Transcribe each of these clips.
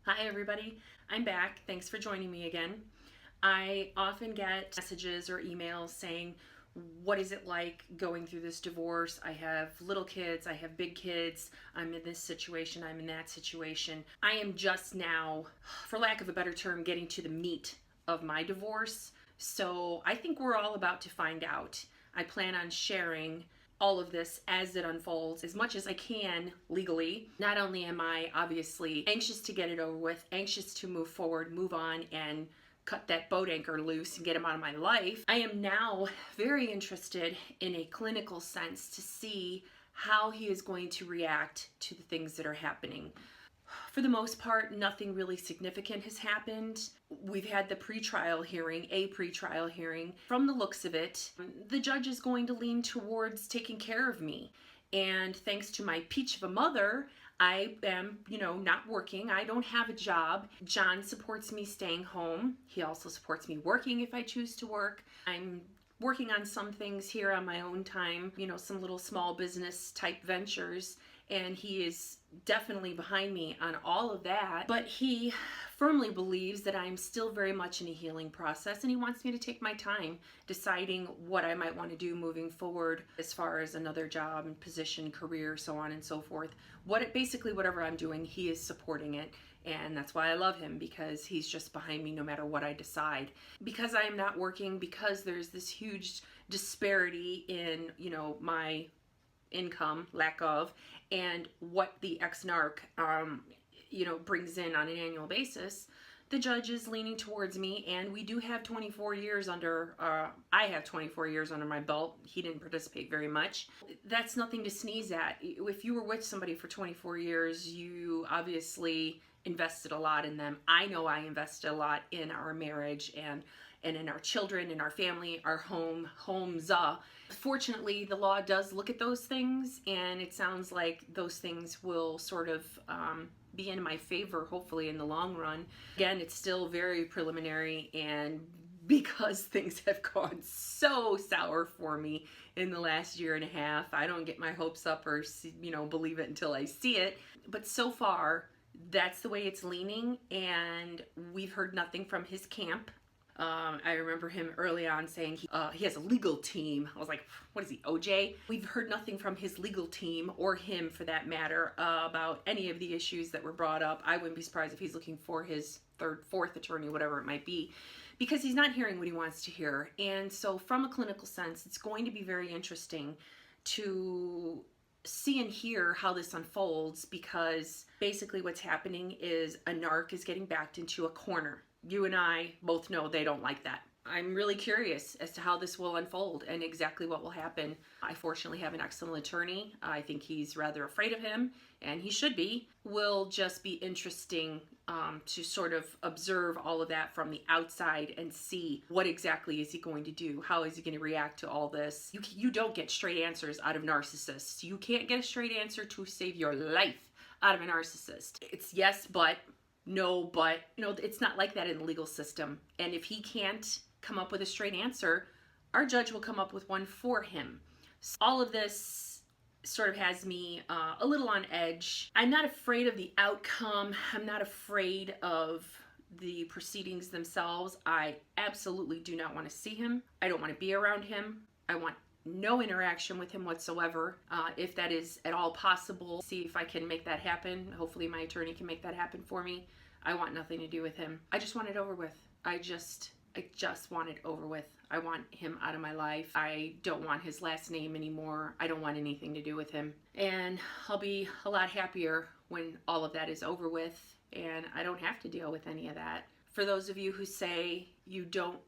Hi everybody, I'm back. Thanks for joining me again. I often get messages or emails saying, what is it like going through this divorce? I have little kids, I have big kids, I'm in this situation, I'm in that situation. I am just now, for lack of a better term, getting to the meat of my divorce. So I think we're all about to find out. I plan on sharing all of this as it unfolds as much as I can legally. Not only am I obviously anxious to get it over with, anxious to move forward, move on, and cut that boat anchor loose and get him out of my life, I am now very interested in a clinical sense to see how he is going to react to the things that are happening. For the most part, nothing really significant has happened. We've had the pretrial hearing, a pretrial hearing. From the looks of it, the judge is going to lean towards taking care of me. And thanks to my peach of a mother, I am, not working. I don't have a job. John supports me staying home. He also supports me working if I choose to work. I'm working on some things here on my own time, some little small business type ventures, and he is definitely behind me on all of that. But he firmly believes that I'm still very much in a healing process, and he wants me to take my time deciding what I might want to do moving forward as far as another job and position, career, so on and so forth. Basically whatever I'm doing, he is supporting it. And that's why I love him, because he's just behind me no matter what I decide. Because I am not working, because there's this huge disparity in, my income, lack of, and what the ex-narc, brings in on an annual basis, the judge is leaning towards me, and we do have 24 years under, I have 24 years under my belt. He didn't participate very much. That's nothing to sneeze at. If you were with somebody for 24 years, you obviously invested a lot in them. I know I invested a lot in our marriage and in our children, in our family, our homes. Fortunately, the law does look at those things, and it sounds like those things will sort of be in my favor, hopefully, in the long run. Again, it's still very preliminary, and because things have gone so sour for me in the last year and a half, I don't get my hopes up or believe it until I see it. But so far, that's the way it's leaning, and we've heard nothing from his camp. I remember him early on saying he has a legal team. I was like, what is he, OJ? We've heard nothing from his legal team, or him for that matter, about any of the issues that were brought up. I wouldn't be surprised if he's looking for his third, fourth attorney, whatever it might be, because he's not hearing what he wants to hear. And so from a clinical sense, it's going to be very interesting to see and hear how this unfolds, because basically what's happening is a narc is getting backed into a corner. You and I both know they don't like that. I'm really curious as to how this will unfold and exactly what will happen. I fortunately have an excellent attorney. I think he's rather afraid of him, and he should be. Will just be interesting to sort of observe all of that from the outside and see what exactly is he going to do. How is he going to react to all this? You don't get straight answers out of narcissists. You can't get a straight answer to save your life out of a narcissist. It's yes, but, no, but, it's not like that in the legal system. And if he can't come up with a straight answer, our judge will come up with one for him. So all of this sort of has me a little on edge. I'm not afraid of the outcome. I'm not afraid of the proceedings themselves. I absolutely do not want to see him. I don't want to be around him. I want no interaction with him whatsoever. If that is at all possible, see if I can make that happen. Hopefully my attorney can make that happen for me. I want nothing to do with him. I just want it over with. I just want it over with. I want him out of my life. I don't want his last name anymore. I don't want anything to do with him. And I'll be a lot happier when all of that is over with and I don't have to deal with any of that. For those of you who say you don't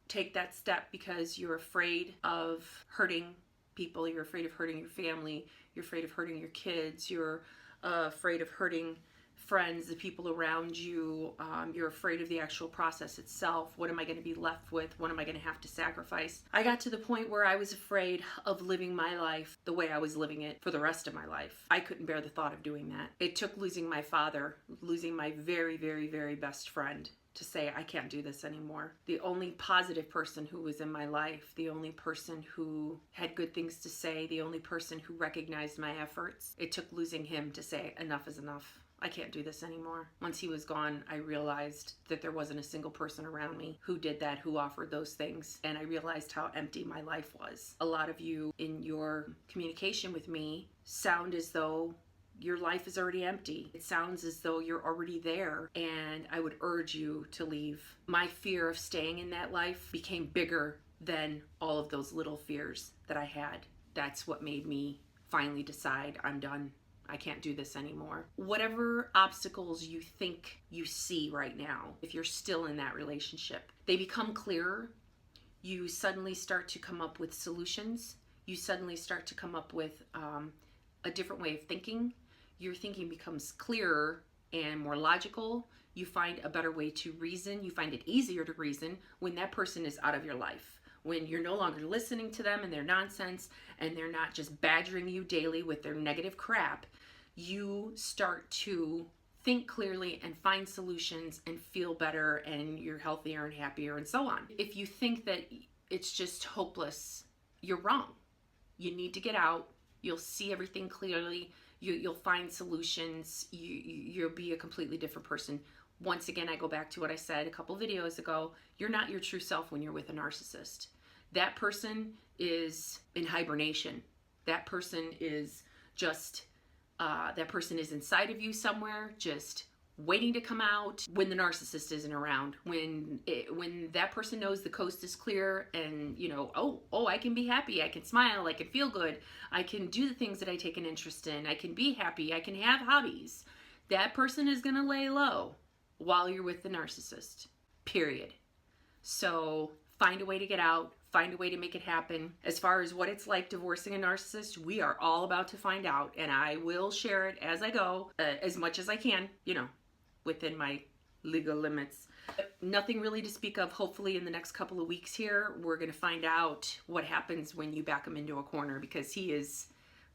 take that step because you're afraid of hurting people, you're afraid of hurting your family, you're afraid of hurting your kids, you're afraid of hurting friends, the people around you, you're afraid of the actual process itself. What am I going to be left with? What am I going to have to sacrifice? I got to the point where I was afraid of living my life the way I was living it for the rest of my life. I couldn't bear the thought of doing that. It took losing my father, losing my very, very, very best friend, to say, I can't do this anymore. The only positive person who was in my life, the only person who had good things to say, the only person who recognized my efforts, it took losing him to say, enough is enough. I can't do this anymore. Once he was gone, I realized that there wasn't a single person around me who did that, who offered those things. And I realized how empty my life was. A lot of you in your communication with me sound as though your life is already empty. It sounds as though you're already there, and I would urge you to leave. My fear of staying in that life became bigger than all of those little fears that I had. That's what made me finally decide, I'm done. I can't do this anymore. Whatever obstacles you think you see right now, if you're still in that relationship, they become clearer. You suddenly start to come up with solutions. You suddenly start to come up with a different way of thinking. Your thinking becomes clearer and more logical. You find a better way to reason. You find it easier to reason when that person is out of your life. When you're no longer listening to them and their nonsense, and they're not just badgering you daily with their negative crap, you start to think clearly and find solutions and feel better, and you're healthier and happier and so on. If you think that it's just hopeless, you're wrong. You need to get out. You'll see everything clearly. You'll find solutions. You'll be a completely different person. Once again, I go back to what I said a couple videos ago. You're not your true self when you're with a narcissist. That person is in hibernation. That person is just, that person is inside of you somewhere, just waiting to come out when the narcissist isn't around. When that person knows the coast is clear, and oh, I can be happy, I can smile, I can feel good, I can do the things that I take an interest in, I can be happy, I can have hobbies. That person is gonna lay low while you're with the narcissist, period. So find a way to get out, find a way to make it happen. As far as what it's like divorcing a narcissist, we are all about to find out, and I will share it as I go, as much as I can, within my legal limits. But nothing really to speak of. Hopefully in the next couple of weeks here, we're going to find out what happens when you back him into a corner, because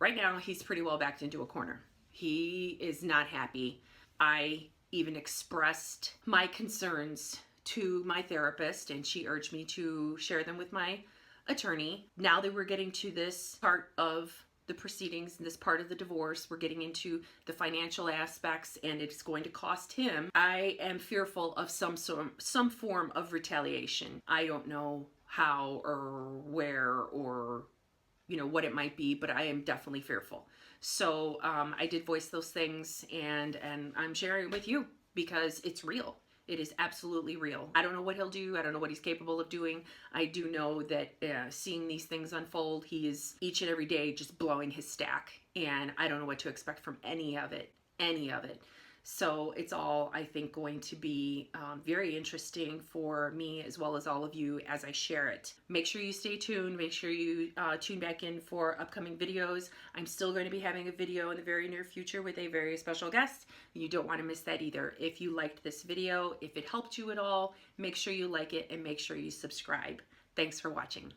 right now, he's pretty well backed into a corner. He is not happy. I even expressed my concerns to my therapist, and she urged me to share them with my attorney. Now that we're getting to this part of the proceedings, this part of the divorce, we're getting into the financial aspects, and it's going to cost him. I am fearful of some form of retaliation. I don't know how or where or what it might be, but I am definitely fearful. So I did voice those things, and I'm sharing it with you because it's real. It is absolutely real. I don't know what he'll do. I don't know what he's capable of doing. I do know that seeing these things unfold, he is each and every day just blowing his stack. And I don't know what to expect from any of it. So it's all, I think, going to be very interesting for me as well as all of you as I share it. Make sure you stay tuned. Make sure you tune back in for upcoming videos. I'm still going to be having a video in the very near future with a very special guest. You don't want to miss that either. If you liked this video, if it helped you at all, make sure you like it and make sure you subscribe. Thanks for watching.